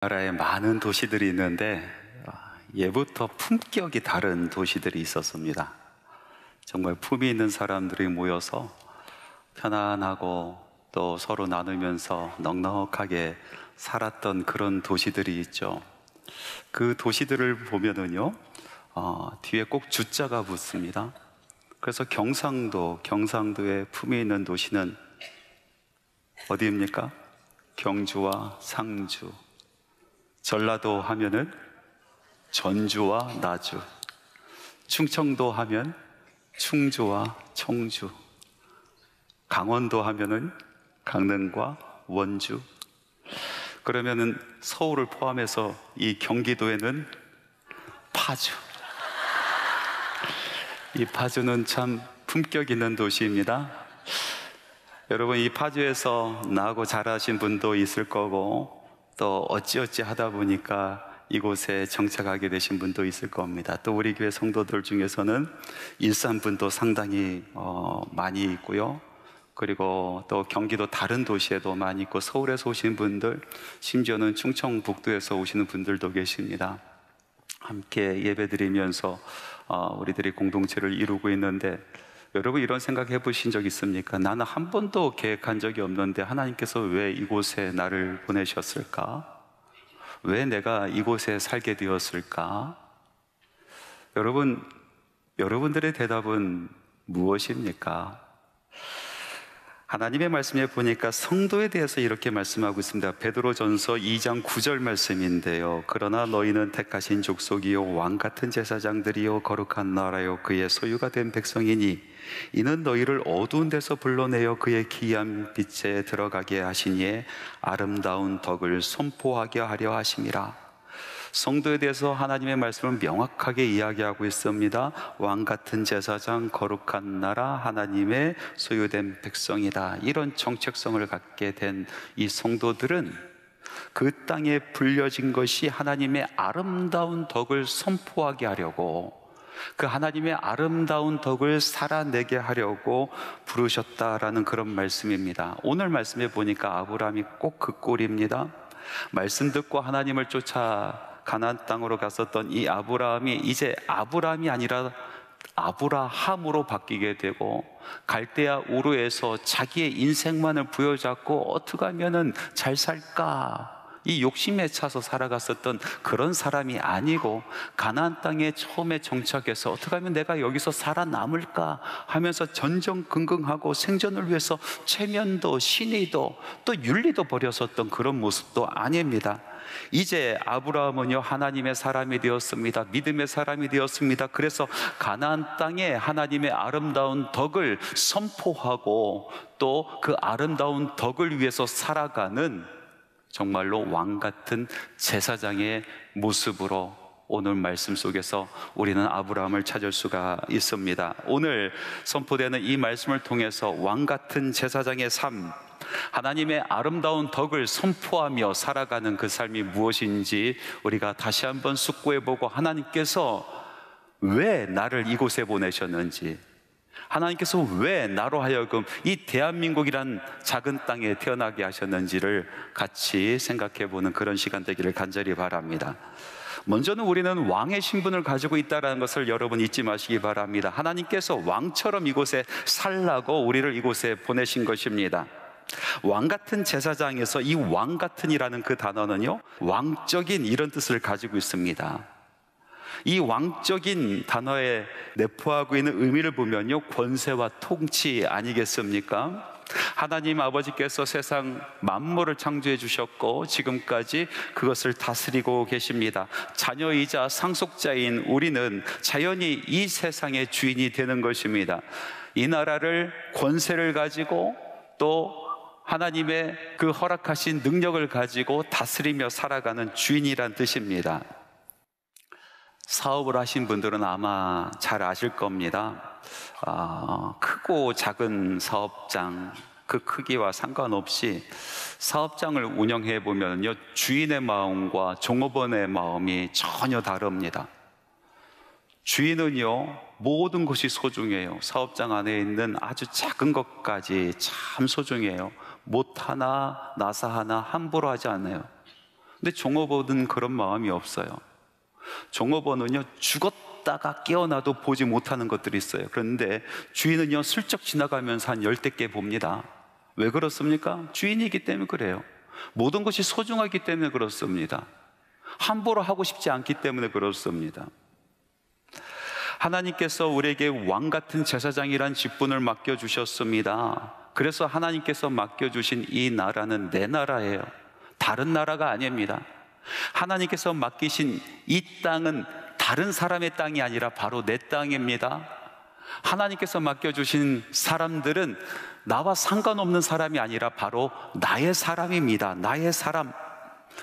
나라에 많은 도시들이 있는데 예부터 품격이 다른 도시들이 있었습니다. 정말 품이 있는 사람들이 모여서 편안하고 또 서로 나누면서 넉넉하게 살았던 그런 도시들이 있죠. 그 도시들을 보면은요, 뒤에 꼭 주자가 붙습니다. 그래서 경상도의 품이 있는 도시는 어디입니까? 경주와 상주. 전라도 하면은 전주와 나주, 충청도 하면 충주와 청주, 강원도 하면은 강릉과 원주. 그러면은 서울을 포함해서 이 경기도에는 파주. 이 파주는 참 품격 있는 도시입니다. 여러분, 이 파주에서 나고 자라신 분도 있을 거고, 또 어찌어찌 하다 보니까 이곳에 정착하게 되신 분도 있을 겁니다. 또 우리 교회 성도들 중에서는 일산 분도 상당히 많이 있고요. 그리고 또 경기도 다른 도시에도 많이 있고, 서울에서 오신 분들, 심지어는 충청북도에서 오시는 분들도 계십니다. 함께 예배드리면서 우리들이 공동체를 이루고 있는데, 여러분 이런 생각 해보신 적 있습니까? 나는 한 번도 계획한 적이 없는데 하나님께서 왜 이곳에 나를 보내셨을까? 왜 내가 이곳에 살게 되었을까? 여러분들의 대답은 무엇입니까? 하나님의 말씀에 보니까 성도에 대해서 이렇게 말씀하고 있습니다. 베드로전서 2장 9절 말씀인데요. 그러나 너희는 택하신 족속이요 왕같은 제사장들이요 거룩한 나라요 그의 소유가 된 백성이니 이는 너희를 어두운 데서 불러내어 그의 기이한 빛에 들어가게 하시니에 아름다운 덕을 선포하게 하려 하심이라. 성도에 대해서 하나님의 말씀을 명확하게 이야기하고 있습니다. 왕같은 제사장, 거룩한 나라, 하나님의 소유된 백성이다. 이런 정체성을 갖게 된 이 성도들은 그 땅에 불려진 것이 하나님의 아름다운 덕을 선포하게 하려고, 그 하나님의 아름다운 덕을 살아내게 하려고 부르셨다라는 그런 말씀입니다. 오늘 말씀에 보니까 아브라함이 꼭 그 꼴입니다. 말씀 듣고 하나님을 쫓아 가나안 땅으로 갔었던 이 아브라함이 이제 아브라함이 아니라 아브라함으로 바뀌게 되고, 갈대아 우르에서 자기의 인생만을 부여잡고 어떻게 하면은 잘 살까, 이 욕심에 차서 살아갔었던 그런 사람이 아니고, 가나안 땅에 처음에 정착해서 어떻게 하면 내가 여기서 살아남을까 하면서 전전긍긍하고 생존을 위해서 체면도 신의도 또 윤리도 버렸었던 그런 모습도 아닙니다. 이제 아브라함은요, 하나님의 사람이 되었습니다. 믿음의 사람이 되었습니다. 그래서 가나안 땅에 하나님의 아름다운 덕을 선포하고 또 그 아름다운 덕을 위해서 살아가는 정말로 왕같은 제사장의 모습으로 오늘 말씀 속에서 우리는 아브라함을 찾을 수가 있습니다. 오늘 선포되는 이 말씀을 통해서 왕같은 제사장의 삶, 하나님의 아름다운 덕을 선포하며 살아가는 그 삶이 무엇인지 우리가 다시 한번 숙고해보고, 하나님께서 왜 나를 이곳에 보내셨는지, 하나님께서 왜 나로 하여금 이 대한민국이란 작은 땅에 태어나게 하셨는지를 같이 생각해보는 그런 시간 되기를 간절히 바랍니다. 먼저는 우리는 왕의 신분을 가지고 있다는 것을 여러분 잊지 마시기 바랍니다. 하나님께서 왕처럼 이곳에 살라고 우리를 이곳에 보내신 것입니다. 왕같은 제사장에서 이 왕같은이라는 그 단어는요, 왕적인 이런 뜻을 가지고 있습니다. 이 왕적인 단어에 내포하고 있는 의미를 보면요, 권세와 통치 아니겠습니까? 하나님 아버지께서 세상 만물을 창조해 주셨고 지금까지 그것을 다스리고 계십니다. 자녀이자 상속자인 우리는 자연히 이 세상의 주인이 되는 것입니다. 이 나라를 권세를 가지고 또 하나님의 그 허락하신 능력을 가지고 다스리며 살아가는 주인이란 뜻입니다. 사업을 하신 분들은 아마 잘 아실 겁니다. 크고 작은 사업장, 그 크기와 상관없이 사업장을 운영해 보면요, 주인의 마음과 종업원의 마음이 전혀 다릅니다. 주인은요, 모든 것이 소중해요. 사업장 안에 있는 아주 작은 것까지 참 소중해요. 못 하나 나사 하나 함부로 하지 않아요. 근데 종업원은 그런 마음이 없어요. 종업원은요, 죽었다가 깨어나도 보지 못하는 것들이 있어요. 그런데 주인은요, 슬쩍 지나가면서 한 10대 개 봅니다. 왜 그렇습니까? 주인이기 때문에 그래요. 모든 것이 소중하기 때문에 그렇습니다. 함부로 하고 싶지 않기 때문에 그렇습니다. 하나님께서 우리에게 왕 같은 제사장이란 직분을 맡겨주셨습니다. 그래서 하나님께서 맡겨주신 이 나라는 내 나라예요. 다른 나라가 아닙니다. 하나님께서 맡기신 이 땅은 다른 사람의 땅이 아니라 바로 내 땅입니다. 하나님께서 맡겨주신 사람들은 나와 상관없는 사람이 아니라 바로 나의 사람입니다. 나의 사람.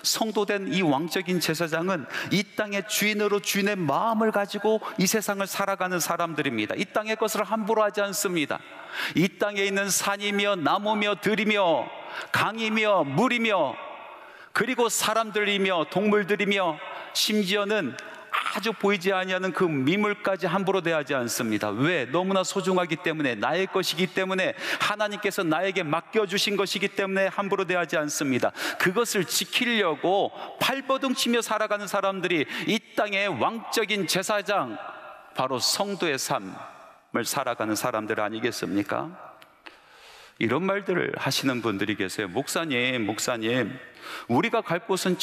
성도된 이 왕적인 제사장은 이 땅의 주인으로 주인의 마음을 가지고 이 세상을 살아가는 사람들입니다. 이 땅의 것을 함부로 하지 않습니다. 이 땅에 있는 산이며 나무며 들이며 강이며 물이며 그리고 사람들이며 동물들이며 심지어는 아주 보이지 아니하는 그 미물까지 함부로 대하지 않습니다. 왜? 너무나 소중하기 때문에, 나의 것이기 때문에, 하나님께서 나에게 맡겨주신 것이기 때문에 함부로 대하지 않습니다. 그것을 지키려고 발버둥치며 살아가는 사람들이 이 땅의 왕적인 제사장, 바로 성도의 삶을 살아가는 사람들 아니겠습니까? 이런 말들을 하시는 분들이 계세요. 목사님, 우리가 갈 곳은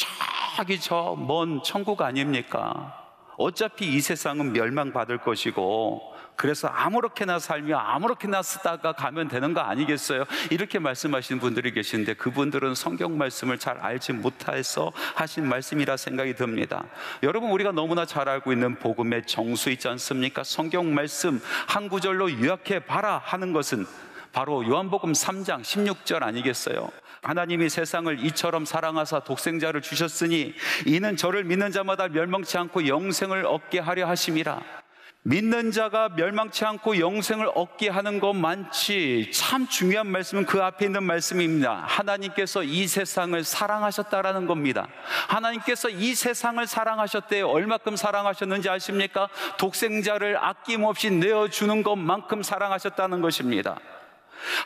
저기 저 먼 천국 아닙니까? 어차피 이 세상은 멸망받을 것이고, 그래서 아무렇게나 살며 아무렇게나 쓰다가 가면 되는 거 아니겠어요? 이렇게 말씀하시는 분들이 계시는데, 그분들은 성경 말씀을 잘 알지 못해서 하신 말씀이라 생각이 듭니다. 여러분, 우리가 너무나 잘 알고 있는 복음의 정수 있지 않습니까? 성경 말씀 한 구절로 요약해 봐라 하는 것은 바로 요한복음 3장 16절 아니겠어요? 하나님이 세상을 이처럼 사랑하사 독생자를 주셨으니 이는 저를 믿는 자마다 멸망치 않고 영생을 얻게 하려 하심이라. 믿는 자가 멸망치 않고 영생을 얻게 하는 것만치 참 중요한 말씀은 그 앞에 있는 말씀입니다. 하나님께서 이 세상을 사랑하셨다라는 겁니다. 하나님께서 이 세상을 사랑하셨대요. 얼마큼 사랑하셨는지 아십니까? 독생자를 아낌없이 내어주는 것만큼 사랑하셨다는 것입니다.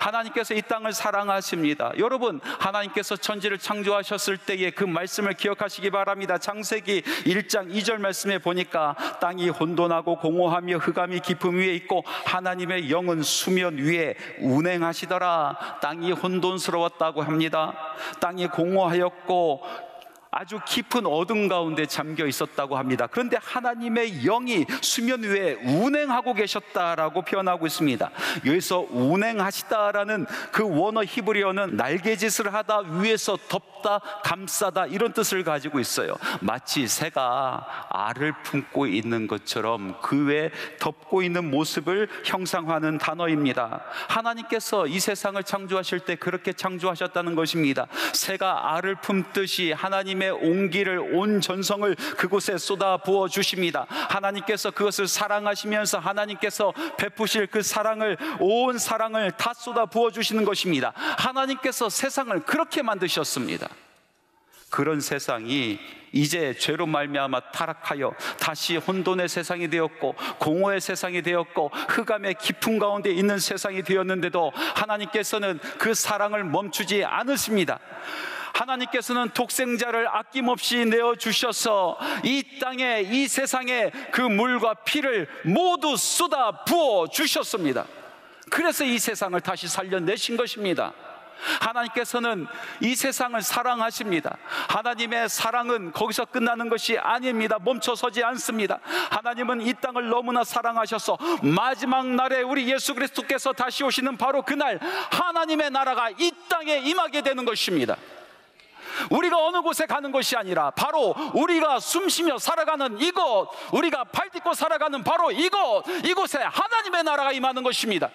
하나님께서 이 땅을 사랑하십니다. 여러분, 하나님께서 천지를 창조하셨을 때의 그 말씀을 기억하시기 바랍니다. 창세기 1장 2절 말씀에 보니까 땅이 혼돈하고 공허하며 흑암이 깊음 위에 있고 하나님의 영은 수면 위에 운행하시더라. 땅이 혼돈스러웠다고 합니다. 땅이 공허하였고 아주 깊은 어둠 가운데 잠겨 있었다고 합니다. 그런데 하나님의 영이 수면 위에 운행하고 계셨다라고 표현하고 있습니다. 여기서 운행하시다라는 그 원어 히브리어는 날개짓을 하다, 위에서 덮다, 감싸다 이런 뜻을 가지고 있어요. 마치 새가 알을 품고 있는 것처럼 그 외에 덮고 있는 모습을 형상화하는 단어입니다. 하나님께서 이 세상을 창조하실 때 그렇게 창조하셨다는 것입니다. 새가 알을 품듯이 하나님의 온기를, 온 전성을 그곳에 쏟아 부어 주십니다. 하나님께서 그것을 사랑하시면서 하나님께서 베푸실 그 사랑을, 온 사랑을 다 쏟아 부어 주시는 것입니다. 하나님께서 세상을 그렇게 만드셨습니다. 그런 세상이 이제 죄로 말미암아 타락하여 다시 혼돈의 세상이 되었고 공허의 세상이 되었고 흑암의 깊은 가운데 있는 세상이 되었는데도 하나님께서는 그 사랑을 멈추지 않으십니다. 하나님께서는 독생자를 아낌없이 내어주셔서 이 땅에, 이 세상에 그 물과 피를 모두 쏟아 부어 주셨습니다. 그래서 이 세상을 다시 살려내신 것입니다. 하나님께서는 이 세상을 사랑하십니다. 하나님의 사랑은 거기서 끝나는 것이 아닙니다. 멈춰서지 않습니다. 하나님은 이 땅을 너무나 사랑하셔서 마지막 날에 우리 예수 그리스도께서 다시 오시는 바로 그날 하나님의 나라가 이 땅에 임하게 되는 것입니다. 우리가 어느 곳에 가는 것이 아니라 바로 우리가 숨쉬며 살아가는 이곳, 우리가 발딛고 살아가는 바로 이곳에 하나님의 나라가 임하는 것입니다.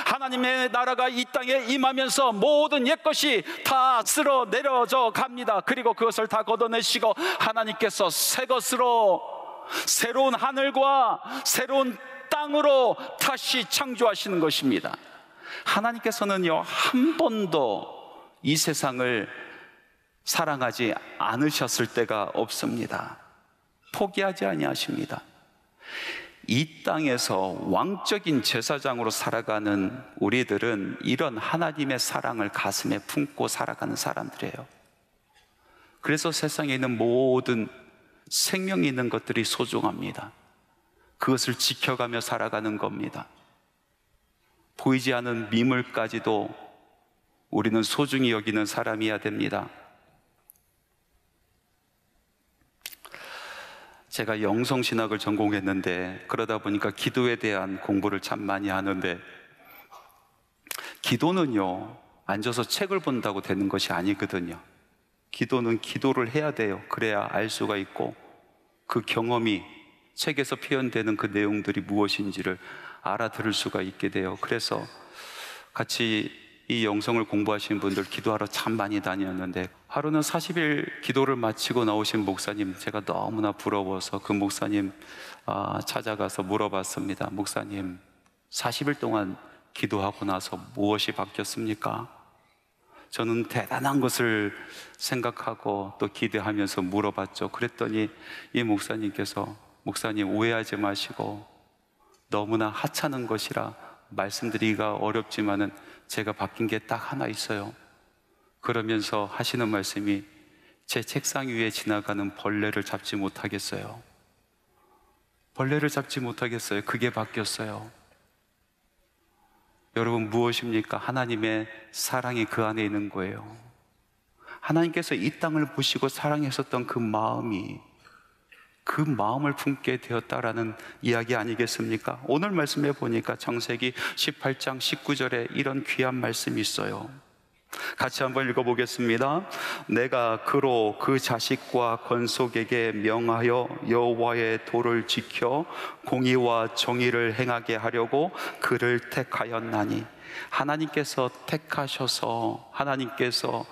하나님의 나라가 이 땅에 임하면서 모든 옛것이 다 쓸어 내려져 갑니다. 그리고 그것을 다 걷어내시고 하나님께서 새 것으로, 새로운 하늘과 새로운 땅으로 다시 창조하시는 것입니다. 하나님께서는요, 한 번도 이 세상을 사랑하지 않으셨을 때가 없습니다. 포기하지 아니하십니다. 이 땅에서 왕적인 제사장으로 살아가는 우리들은 이런 하나님의 사랑을 가슴에 품고 살아가는 사람들이에요. 그래서 세상에 있는 모든 생명이 있는 것들이 소중합니다. 그것을 지켜가며 살아가는 겁니다. 보이지 않는 미물까지도 우리는 소중히 여기는 사람이어야 됩니다. 제가 영성신학을 전공했는데 그러다 보니까 기도에 대한 공부를 참 많이 하는데, 기도는요 앉아서 책을 본다고 되는 것이 아니거든요. 기도는 기도를 해야 돼요. 그래야 알 수가 있고 그 경험이 책에서 표현되는 그 내용들이 무엇인지를 알아들을 수가 있게 돼요. 그래서 같이 이 영성을 공부하시는 분들 기도하러 참 많이 다녔는데, 하루는 40일 기도를 마치고 나오신 목사님, 제가 너무나 부러워서 그 목사님 찾아가서 물어봤습니다. 목사님, 40일 동안 기도하고 나서 무엇이 바뀌었습니까? 저는 대단한 것을 생각하고 또 기대하면서 물어봤죠. 그랬더니 이 목사님께서, 목사님 오해하지 마시고 너무나 하찮은 것이라 말씀드리기가 어렵지만은 제가 바뀐 게 딱 하나 있어요. 그러면서 하시는 말씀이, 제 책상 위에 지나가는 벌레를 잡지 못하겠어요. 벌레를 잡지 못하겠어요. 그게 바뀌었어요. 여러분, 무엇입니까? 하나님의 사랑이 그 안에 있는 거예요. 하나님께서 이 땅을 보시고 사랑하셨던 그 마음이, 그 마음을 품게 되었다라는 이야기 아니겠습니까? 오늘 말씀해 보니까 창세기 18장 19절에 이런 귀한 말씀이 있어요. 같이 한번 읽어보겠습니다. 내가 그로 그 자식과 건속에게 명하여 여호와의 도를 지켜 공의와 정의를 행하게 하려고 그를 택하였나니. 하나님께서 택하셔서, 하나님께서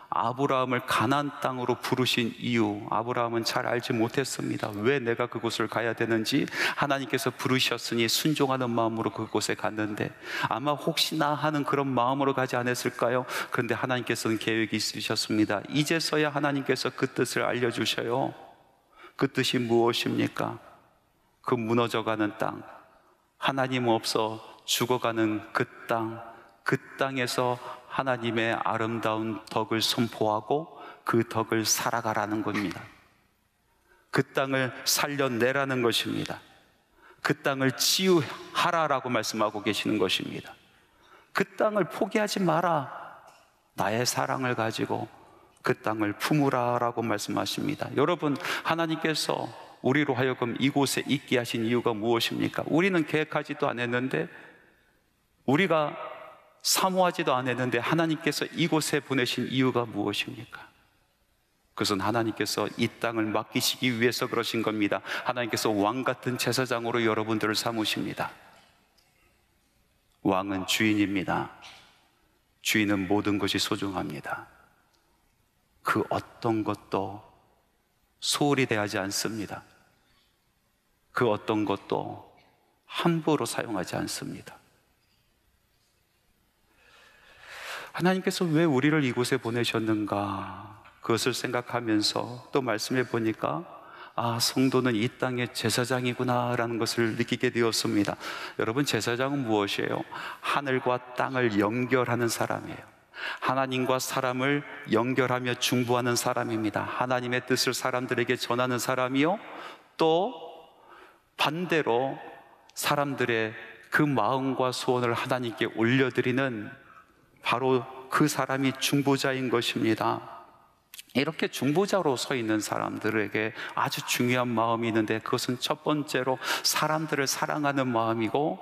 아브라함을 가나안 땅으로 부르신 이유, 아브라함은 잘 알지 못했습니다. 왜 내가 그곳을 가야 되는지. 하나님께서 부르셨으니 순종하는 마음으로 그곳에 갔는데 아마 혹시나 하는 그런 마음으로 가지 않았을까요? 그런데 하나님께서는 계획이 있으셨습니다. 이제서야 하나님께서 그 뜻을 알려주셔요. 그 뜻이 무엇입니까? 그 무너져가는 땅, 하나님 없어 죽어가는 그 땅, 그 땅에서 하나님의 아름다운 덕을 선포하고 그 덕을 살아가라는 겁니다. 그 땅을 살려내라는 것입니다. 그 땅을 치유하라라고 말씀하고 계시는 것입니다. 그 땅을 포기하지 마라. 나의 사랑을 가지고 그 땅을 품으라라고 말씀하십니다. 여러분, 하나님께서 우리로 하여금 이곳에 있게 하신 이유가 무엇입니까? 우리는 계획하지도 않았는데, 우리가 사모하지도 않았는데 하나님께서 이곳에 보내신 이유가 무엇입니까? 그것은 하나님께서 이 땅을 맡기시기 위해서 그러신 겁니다. 하나님께서 왕 같은 제사장으로 여러분들을 삼으십니다. 왕은 주인입니다. 주인은 모든 것이 소중합니다. 그 어떤 것도 소홀히 대하지 않습니다. 그 어떤 것도 함부로 사용하지 않습니다. 하나님께서 왜 우리를 이곳에 보내셨는가, 그것을 생각하면서 또 말씀해 보니까 성도는 이 땅의 제사장이구나 라는 것을 느끼게 되었습니다. 여러분, 제사장은 무엇이에요? 하늘과 땅을 연결하는 사람이에요. 하나님과 사람을 연결하며 중보하는 사람입니다. 하나님의 뜻을 사람들에게 전하는 사람이요, 또 반대로 사람들의 그 마음과 소원을 하나님께 올려드리는 바로 그 사람이 중보자인 것입니다. 이렇게 중보자로 서 있는 사람들에게 아주 중요한 마음이 있는데, 그것은 첫 번째로 사람들을 사랑하는 마음이고,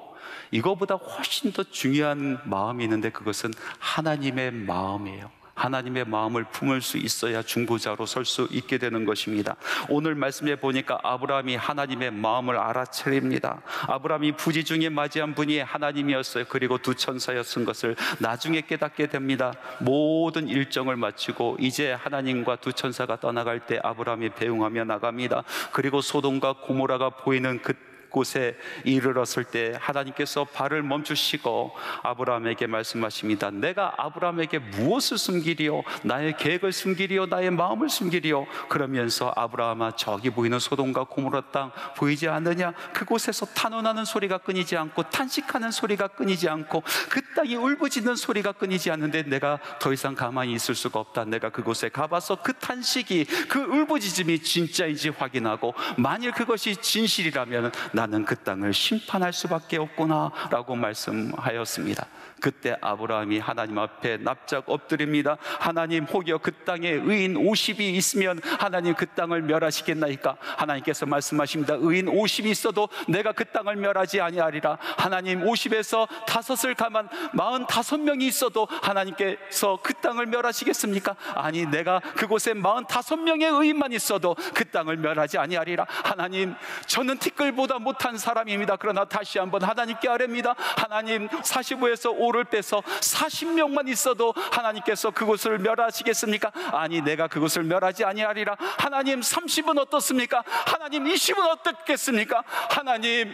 이거보다 훨씬 더 중요한 마음이 있는데 그것은 하나님의 마음이에요. 하나님의 마음을 품을 수 있어야 중보자로 설 수 있게 되는 것입니다. 오늘 말씀에 보니까 아브라함이 하나님의 마음을 알아차립니다. 아브라함이 부지 중에 맞이한 분이 하나님이었어요. 그리고 두 천사였은 것을 나중에 깨닫게 됩니다. 모든 일정을 마치고 이제 하나님과 두 천사가 떠나갈 때 아브라함이 배웅하며 나갑니다. 그리고 소돔과 고모라가 보이는 그 그곳에 이르렀을 때 하나님께서 발을 멈추시고 아브라함에게 말씀하십니다. 내가 아브라함에게 무엇을 숨기리요? 나의 계획을 숨기리요? 나의 마음을 숨기리요? 그러면서 아브라함아, 저기 보이는 소돔과 고모라 땅 보이지 않느냐? 그곳에서 탄원하는 소리가 끊이지 않고 탄식하는 소리가 끊이지 않고 그 땅이 울부짖는 소리가 끊이지 않는데 내가 더 이상 가만히 있을 수가 없다. 내가 그곳에 가봐서 그 탄식이, 그 울부짖음이 진짜인지 확인하고 만일 그것이 진실이라면 나는 그 땅을 심판할 수밖에 없구나 라고 말씀하였습니다. 그때 아브라함이 하나님 앞에 납작 엎드립니다. 하나님, 혹여 그 땅에 의인 50이 있으면 하나님 그 땅을 멸하시겠나이까? 하나님께서 말씀하십니다. 의인 50이 있어도 내가 그 땅을 멸하지 아니하리라. 하나님, 50에서 5을 가만 45명이 있어도 하나님께서 그 땅을 멸하시겠습니까? 아니, 내가 그곳에 45명의 의인만 있어도 그 땅을 멸하지 아니하리라. 하나님, 저는 티끌보다 못한 사람입니다. 그러나 다시 한번 하나님께 아뢰입니다. 하나님, 45에서 5를 빼서 40명만 있어도 하나님께서 그곳을 멸하시겠습니까? 아니, 내가 그곳을 멸하지 아니하리라. 하나님, 30은 어떻습니까? 하나님, 20은 어떻겠습니까? 하나님,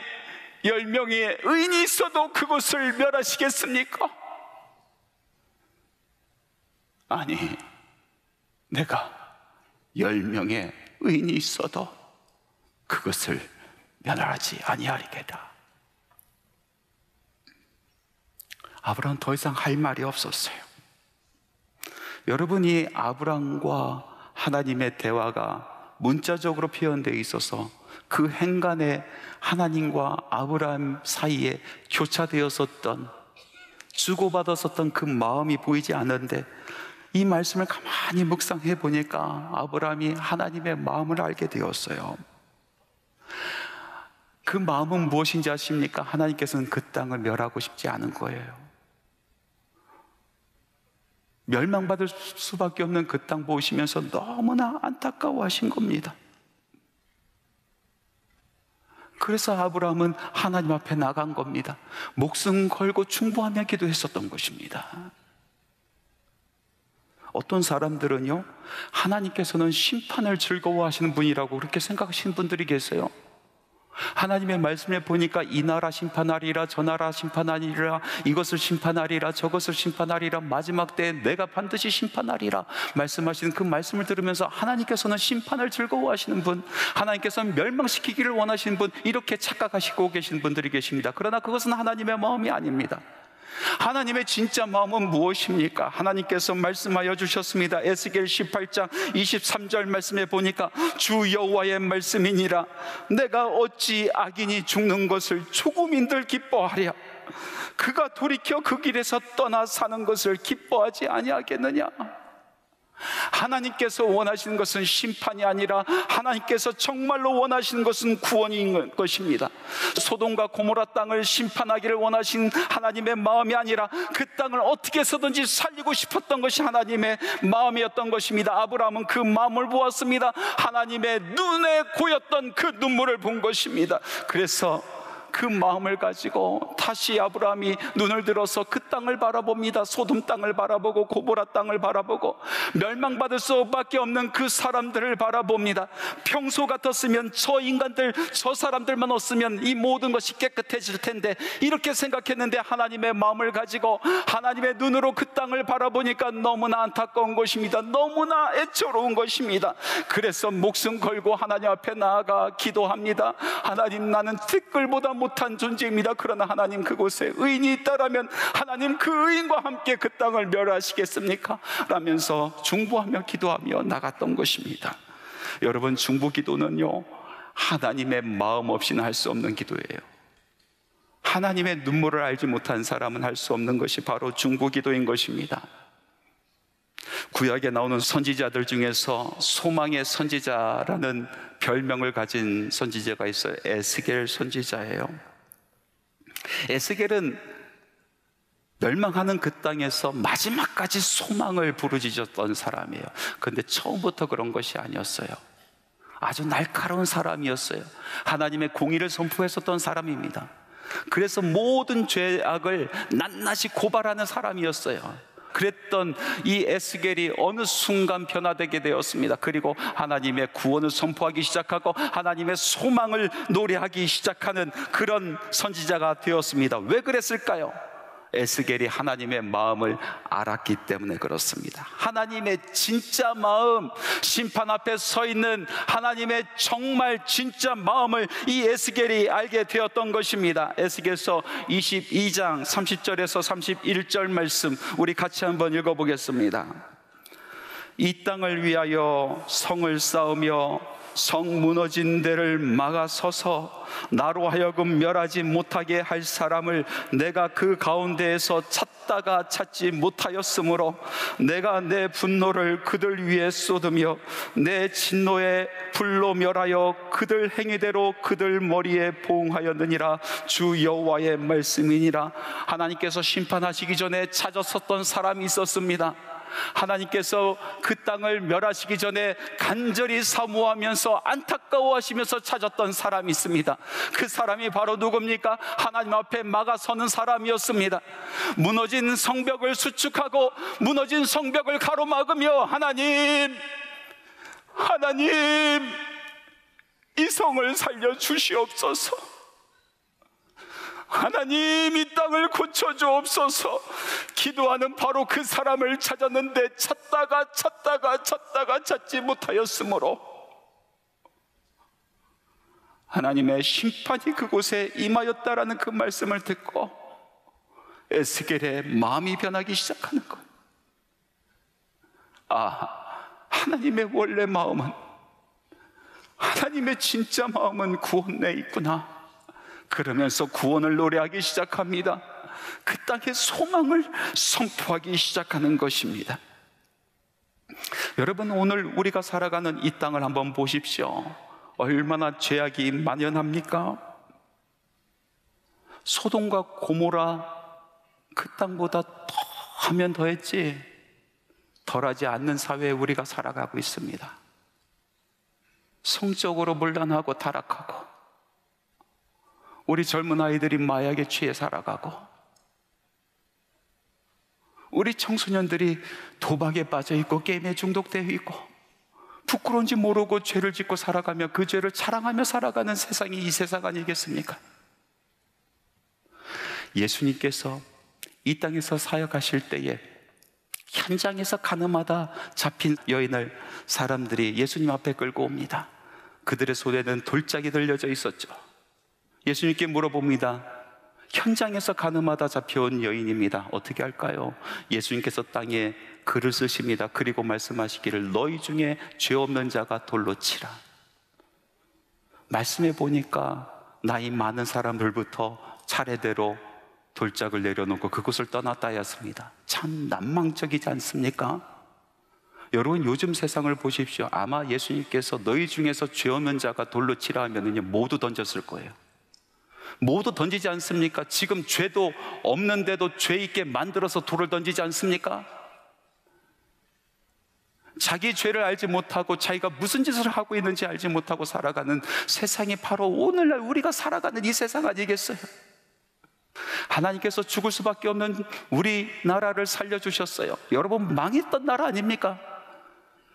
10명의 의인이 있어도 그곳을 멸하시겠습니까? 아니, 내가 10명의 의인이 있어도 그것을 멸하지 아니하리겠다. 아브라함은 더 이상 할 말이 없었어요. 여러분이 아브라함과 하나님의 대화가 문자적으로 표현되어 있어서 그 행간에 하나님과 아브라함 사이에 교차되었었던, 주고받았었던 그 마음이 보이지 않는데 이 말씀을 가만히 묵상해 보니까 아브라함이 하나님의 마음을 알게 되었어요. 그 마음은 무엇인지 아십니까? 하나님께서는 그 땅을 멸하고 싶지 않은 거예요. 멸망받을 수밖에 없는 그 땅 보시면서 너무나 안타까워하신 겁니다. 그래서 아브라함은 하나님 앞에 나간 겁니다. 목숨 걸고 중보하며 기도했었던 것입니다. 어떤 사람들은요, 하나님께서는 심판을 즐거워하시는 분이라고 그렇게 생각하시는 분들이 계세요. 하나님의 말씀에 보니까 이 나라 심판하리라, 저 나라 심판하리라, 이것을 심판하리라, 저것을 심판하리라, 마지막 때에 내가 반드시 심판하리라 말씀하시는 그 말씀을 들으면서 하나님께서는 심판을 즐거워하시는 분, 하나님께서는 멸망시키기를 원하시는 분, 이렇게 착각하시고 계신 분들이 계십니다. 그러나 그것은 하나님의 마음이 아닙니다. 하나님의 진짜 마음은 무엇입니까? 하나님께서 말씀하여 주셨습니다. 에스겔 18장 23절 말씀에 보니까 주 여호와의 말씀이니라. 내가 어찌 악인이 죽는 것을 조금인들 기뻐하랴. 그가 돌이켜 그 길에서 떠나 사는 것을 기뻐하지 아니하겠느냐. 하나님께서 원하시는 것은 심판이 아니라 하나님께서 정말로 원하시는 것은 구원인 것입니다. 소돔과 고모라 땅을 심판하기를 원하신 하나님의 마음이 아니라 그 땅을 어떻게 해서든지 살리고 싶었던 것이 하나님의 마음이었던 것입니다. 아브라함은 그 마음을 보았습니다. 하나님의 눈에 고였던 그 눈물을 본 것입니다. 그래서 그 마음을 가지고 다시 아브라함이 눈을 들어서 그 땅을 바라봅니다. 소돔 땅을 바라보고 고모라 땅을 바라보고 멸망받을 수밖에 없는 그 사람들을 바라봅니다. 평소 같았으면 저 인간들, 저 사람들만 없으면 이 모든 것이 깨끗해질 텐데, 이렇게 생각했는데 하나님의 마음을 가지고 하나님의 눈으로 그 땅을 바라보니까 너무나 안타까운 것입니다. 너무나 애처로운 것입니다. 그래서 목숨 걸고 하나님 앞에 나아가 기도합니다. 하나님, 나는 티끌보다 못한 존재입니다. 그러나 하나님, 그곳에 의인이 있다라면 하나님 그 의인과 함께 그 땅을 멸하시겠습니까? 라면서 중보하며 기도하며 나갔던 것입니다. 여러분, 중보 기도는요, 하나님의 마음 없이는 할 수 없는 기도예요. 하나님의 눈물을 알지 못한 사람은 할 수 없는 것이 바로 중보 기도인 것입니다. 구약에 나오는 선지자들 중에서 소망의 선지자라는 별명을 가진 선지자가 있어요. 에스겔 선지자예요. 에스겔은 멸망하는 그 땅에서 마지막까지 소망을 부르짖었던 사람이에요. 그런데 처음부터 그런 것이 아니었어요. 아주 날카로운 사람이었어요. 하나님의 공의를 선포했었던 사람입니다. 그래서 모든 죄악을 낱낱이 고발하는 사람이었어요. 그랬던 이 에스겔이 어느 순간 변화되게 되었습니다. 그리고 하나님의 구원을 선포하기 시작하고 하나님의 소망을 노래하기 시작하는 그런 선지자가 되었습니다. 왜 그랬을까요? 에스겔이 하나님의 마음을 알았기 때문에 그렇습니다. 하나님의 진짜 마음, 심판 앞에 서 있는 하나님의 정말 진짜 마음을 이 에스겔이 알게 되었던 것입니다. 에스겔서 22장 30절에서 31절 말씀 우리 같이 한번 읽어보겠습니다. 이 땅을 위하여 성을 쌓으며 성 무너진 데를 막아서서 나로 하여금 멸하지 못하게 할 사람을 내가 그 가운데에서 찾다가 찾지 못하였으므로 내가 내 분노를 그들 위에 쏟으며 내 진노의 불로 멸하여 그들 행위대로 그들 머리에 보응하였느니라. 주 여호와의 말씀이니라. 하나님께서 심판하시기 전에 찾았었던 사람이 있었습니다. 하나님께서 그 땅을 멸하시기 전에 간절히 사모하면서 안타까워하시면서 찾았던 사람이 있습니다. 그 사람이 바로 누굽니까? 하나님 앞에 막아서는 사람이었습니다. 무너진 성벽을 수축하고 무너진 성벽을 가로막으며 하나님 이 성을 살려주시옵소서. 하나님 이 땅을 고쳐주옵소서. 기도하는 바로 그 사람을 찾았는데 찾다가 찾지 못하였으므로 하나님의 심판이 그곳에 임하였다라는 그 말씀을 듣고 에스겔의 마음이 변하기 시작하는 것. 하나님의 원래 마음은, 하나님의 진짜 마음은 구원 내에 있구나. 그러면서 구원을 노래하기 시작합니다. 그 땅의 소망을 선포하기 시작하는 것입니다. 여러분, 오늘 우리가 살아가는 이 땅을 한번 보십시오. 얼마나 죄악이 만연합니까? 소돔과 고모라 그 땅보다 더 하면 더했지 덜하지 않는 사회에 우리가 살아가고 있습니다. 성적으로 문란하고 타락하고, 우리 젊은 아이들이 마약에 취해 살아가고, 우리 청소년들이 도박에 빠져 있고 게임에 중독되어 있고, 부끄러운지 모르고 죄를 짓고 살아가며 그 죄를 자랑하며 살아가는 세상이 이 세상 아니겠습니까? 예수님께서 이 땅에서 사역하실 때에 현장에서 가늠하다 잡힌 여인을 사람들이 예수님 앞에 끌고 옵니다. 그들의 손에는 돌짝이 들려져 있었죠. 예수님께 물어봅니다. 현장에서 가늠하다 잡혀온 여인입니다. 어떻게 할까요? 예수님께서 땅에 글을 쓰십니다. 그리고 말씀하시기를 너희 중에 죄 없는 자가 돌로 치라. 말씀해 보니까 나이 많은 사람들부터 차례대로 돌짝을 내려놓고 그곳을 떠났다 하였습니다. 참 낭만적이지 않습니까? 여러분, 요즘 세상을 보십시오. 아마 예수님께서 너희 중에서 죄 없는 자가 돌로 치라 하면은요, 모두 던졌을 거예요. 모두 던지지 않습니까? 지금 죄도 없는데도 죄 있게 만들어서 돌을 던지지 않습니까? 자기 죄를 알지 못하고 자기가 무슨 짓을 하고 있는지 알지 못하고 살아가는 세상이 바로 오늘날 우리가 살아가는 이 세상 아니겠어요? 하나님께서 죽을 수밖에 없는 우리나라를 살려주셨어요. 여러분, 망했던 나라 아닙니까?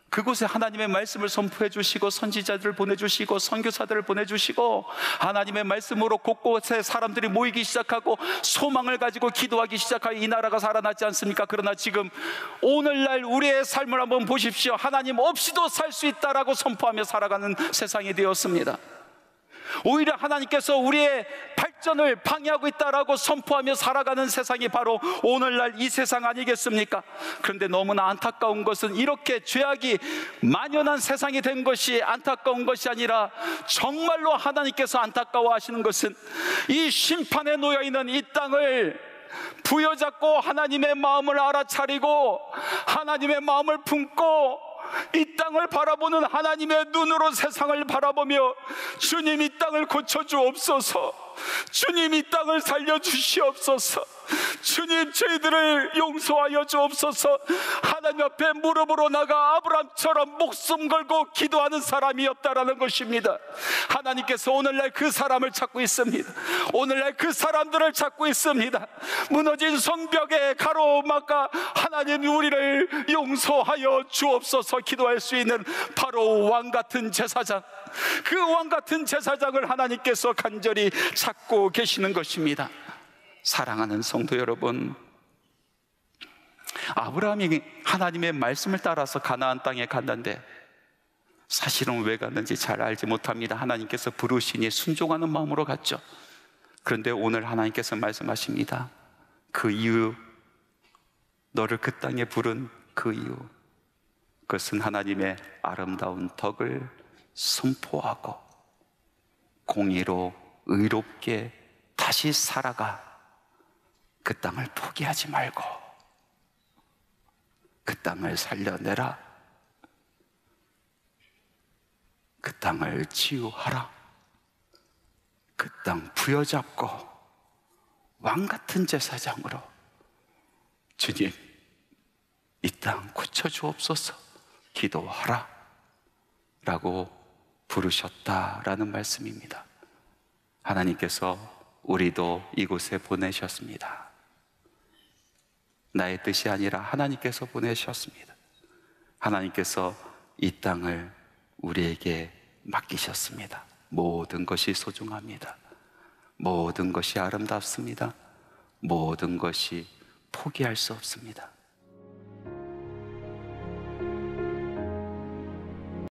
그곳에 하나님의 말씀을 선포해 주시고 선지자들을 보내주시고 선교사들을 보내주시고 하나님의 말씀으로 곳곳에 사람들이 모이기 시작하고 소망을 가지고 기도하기 시작하여 이 나라가 살아났지 않습니까? 그러나 지금 오늘날 우리의 삶을 한번 보십시오. 하나님 없이도 살 수 있다라고 선포하며 살아가는 세상이 되었습니다. 오히려 하나님께서 우리의 발전을 방해하고 있다라고 선포하며 살아가는 세상이 바로 오늘날 이 세상 아니겠습니까? 그런데 너무나 안타까운 것은 이렇게 죄악이 만연한 세상이 된 것이 안타까운 것이 아니라 정말로 하나님께서 안타까워하시는 것은 이 심판에 놓여있는 이 땅을 부여잡고 하나님의 마음을 알아차리고 하나님의 마음을 품고 이 땅을 바라보는 하나님의 눈으로 세상을 바라보며 주님 이 땅을 고쳐주옵소서, 주님 이 땅을 살려주시옵소서. 주님 저희들을 용서하여 주옵소서. 하나님 앞에 무릎으로 나가 아브람처럼 목숨 걸고 기도하는 사람이었다라는 것입니다. 하나님께서 오늘날 그 사람을 찾고 있습니다. 오늘날 그 사람들을 찾고 있습니다. 무너진 성벽에 가로막아 하나님 우리를 용서하여 주옵소서 기도할 수 있는 바로 왕같은 제사장, 그 왕같은 제사장을 하나님께서 간절히 찾고 계시는 것입니다. 사랑하는 성도 여러분, 아브라함이 하나님의 말씀을 따라서 가나안 땅에 갔는데 사실은 왜 갔는지 잘 알지 못합니다. 하나님께서 부르시니 순종하는 마음으로 갔죠. 그런데 오늘 하나님께서 말씀하십니다. 그 이유, 너를 그 땅에 부른 그 이유, 그것은 하나님의 아름다운 덕을 선포하고 공의로 의롭게 다시 살아가 그 땅을 포기하지 말고 그 땅을 살려내라, 그 땅을 치유하라, 그 땅 부여잡고 왕같은 제사장으로 주님 이 땅 고쳐주옵소서 기도하라 라고 부르셨다라는 말씀입니다. 하나님께서 우리도 이곳에 보내셨습니다. 나의 뜻이 아니라 하나님께서 보내셨습니다. 하나님께서 이 땅을 우리에게 맡기셨습니다. 모든 것이 소중합니다. 모든 것이 아름답습니다. 모든 것이 포기할 수 없습니다.